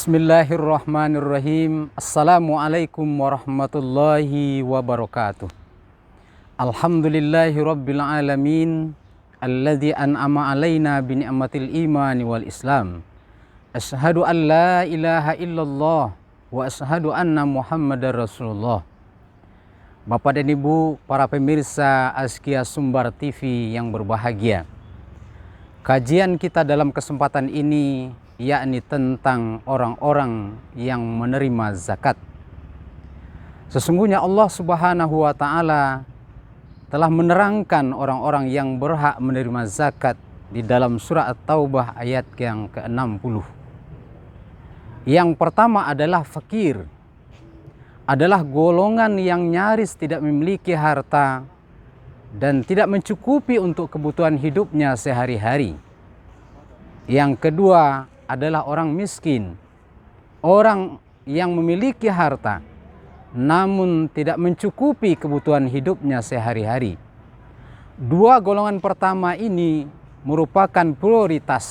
Bismillahirrahmanirrahim. Assalamualaikum warahmatullahi wabarakatuh. Alhamdulillahi rabbil alamin, alladzi an'ama alaina bi ni'matil imani wal islam. Asyhadu an la ilaha illallah wa asyhadu anna muhammadar rasulullah. Bapak dan Ibu, para pemirsa Azkia Sumbar TV yang berbahagia. Kajian kita dalam kesempatan ini yakni tentang orang-orang yang menerima zakat. Sesungguhnya Allah Subhanahu wa Ta'ala telah menerangkan orang-orang yang berhak menerima zakat di dalam surah At-Taubah ayat yang ke-60. Yang pertama adalah fakir, adalah golongan yang nyaris tidak memiliki harta dan tidak mencukupi untuk kebutuhan hidupnya sehari-hari. Yang kedua adalah orang miskin, orang yang memiliki harta namun tidak mencukupi kebutuhan hidupnya sehari-hari. Dua golongan pertama ini merupakan prioritas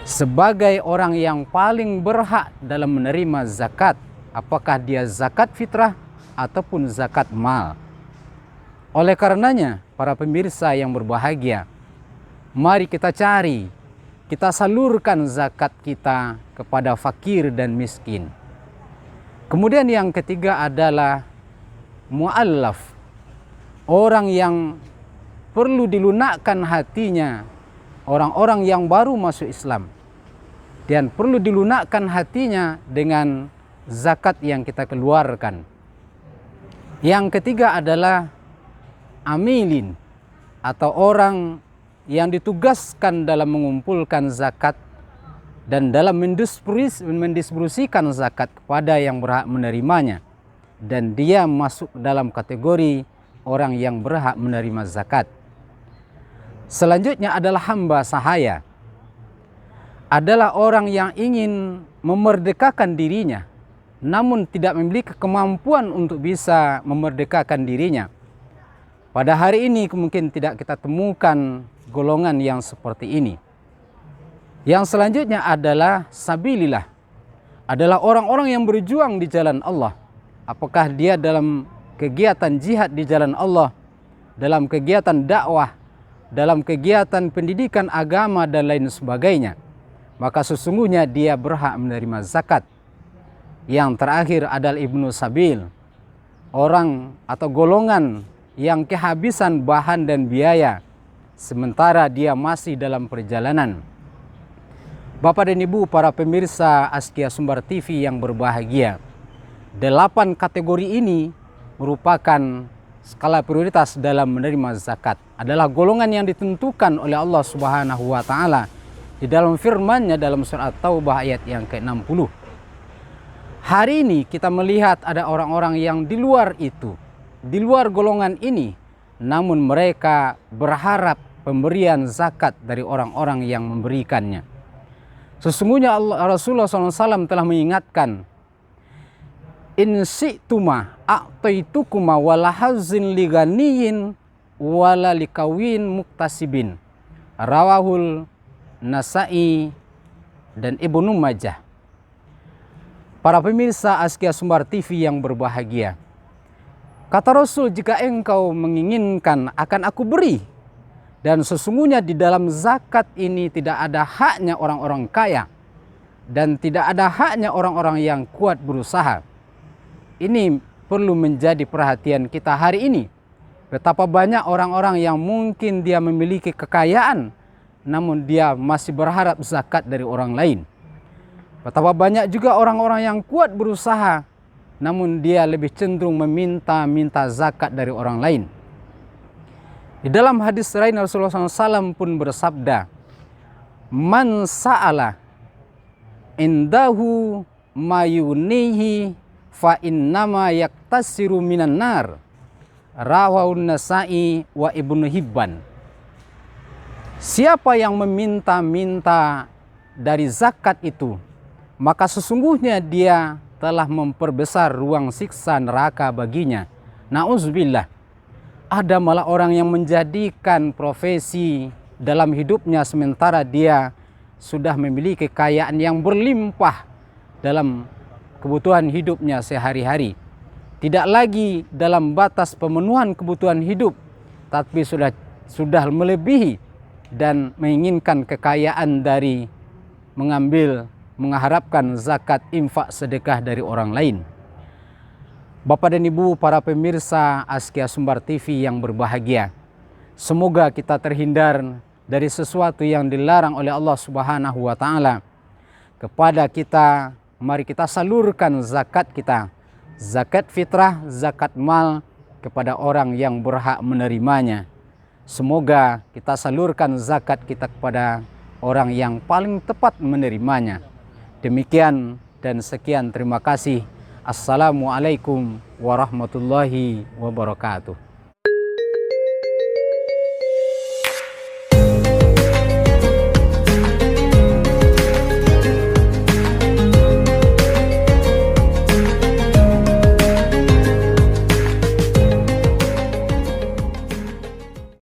sebagai orang yang paling berhak dalam menerima zakat, apakah dia zakat fitrah ataupun zakat mal. Oleh karenanya, para pemirsa yang berbahagia, mari kita salurkan zakat kita kepada fakir dan miskin. Kemudian yang ketiga adalah mu'allaf, orang yang perlu dilunakkan hatinya, orang-orang yang baru masuk Islam, dan perlu dilunakkan hatinya dengan zakat yang kita keluarkan. Yang ketiga adalah amilin, atau orang yang ditugaskan dalam mengumpulkan zakat dan dalam mendistribusikan zakat kepada yang berhak menerimanya, dan dia masuk dalam kategori orang yang berhak menerima zakat. Selanjutnya adalah hamba sahaya, adalah orang yang ingin memerdekakan dirinya namun tidak memiliki kemampuan untuk bisa memerdekakan dirinya. Pada hari ini mungkin tidak kita temukan golongan yang seperti ini. Yang selanjutnya adalah sabilillah, adalah orang-orang yang berjuang di jalan Allah. Apakah dia dalam kegiatan jihad di jalan Allah, dalam kegiatan dakwah, dalam kegiatan pendidikan agama dan lain sebagainya, maka sesungguhnya dia berhak menerima zakat. Yang terakhir adalah ibnu sabil, orang atau golongan yang kehabisan bahan dan biaya sementara dia masih dalam perjalanan. Bapak dan Ibu, para pemirsa Azkia Sumbar TV yang berbahagia, 8 kategori ini merupakan skala prioritas dalam menerima zakat, adalah golongan yang ditentukan oleh Allah Subhanahu wa Ta'ala di dalam firman-Nya dalam surah At-Taubah ayat yang ke-60. Hari ini kita melihat ada orang-orang yang di luar itu, di luar golongan ini, namun mereka berharap pemberian zakat dari orang-orang yang memberikannya. Sesungguhnya Rasulullah SAW telah mengingatkan, in syi'tuma a'taitukuma wala hazzin liganiyin wala likawin muktasibin. Rawahul Nasa'i dan Ibnu Majah. Para pemirsa Azkia Sumbar TV yang berbahagia, kata Rasul, jika engkau menginginkan akan aku beri. Dan sesungguhnya di dalam zakat ini tidak ada haknya orang-orang kaya dan tidak ada haknya orang-orang yang kuat berusaha. Ini perlu menjadi perhatian kita hari ini. Betapa banyak orang-orang yang mungkin dia memiliki kekayaan namun dia masih berharap zakat dari orang lain. Betapa banyak juga orang-orang yang kuat berusaha namun dia lebih cenderung meminta zakat dari orang lain. Di dalam hadis lain Rasulullah SAW pun bersabda, man sa'ala indahu mayunihi fa innama yaktasiru minan nar. Rawahun Nasa'i wa Ibnu Hibban. Siapa yang meminta-minta dari zakat itu, maka sesungguhnya dia telah memperbesar ruang siksa neraka baginya. Na'udzubillah. Ada malah orang yang menjadikan profesi dalam hidupnya sementara dia sudah memiliki kekayaan yang berlimpah dalam kebutuhan hidupnya sehari-hari. Tidak lagi dalam batas pemenuhan kebutuhan hidup, tapi sudah melebihi dan menginginkan kekayaan dari mengharapkan zakat, infak, sedekah dari orang lain. Bapak dan Ibu para pemirsa Askia Sumbar TV yang berbahagia, semoga kita terhindar dari sesuatu yang dilarang oleh Allah Subhanahu wa taala. Kepada kita, mari kita salurkan zakat kita, zakat fitrah, zakat mal kepada orang yang berhak menerimanya. Semoga kita salurkan zakat kita kepada orang yang paling tepat menerimanya. Demikian dan sekian, terima kasih. Assalamualaikum warahmatullahi wabarakatuh.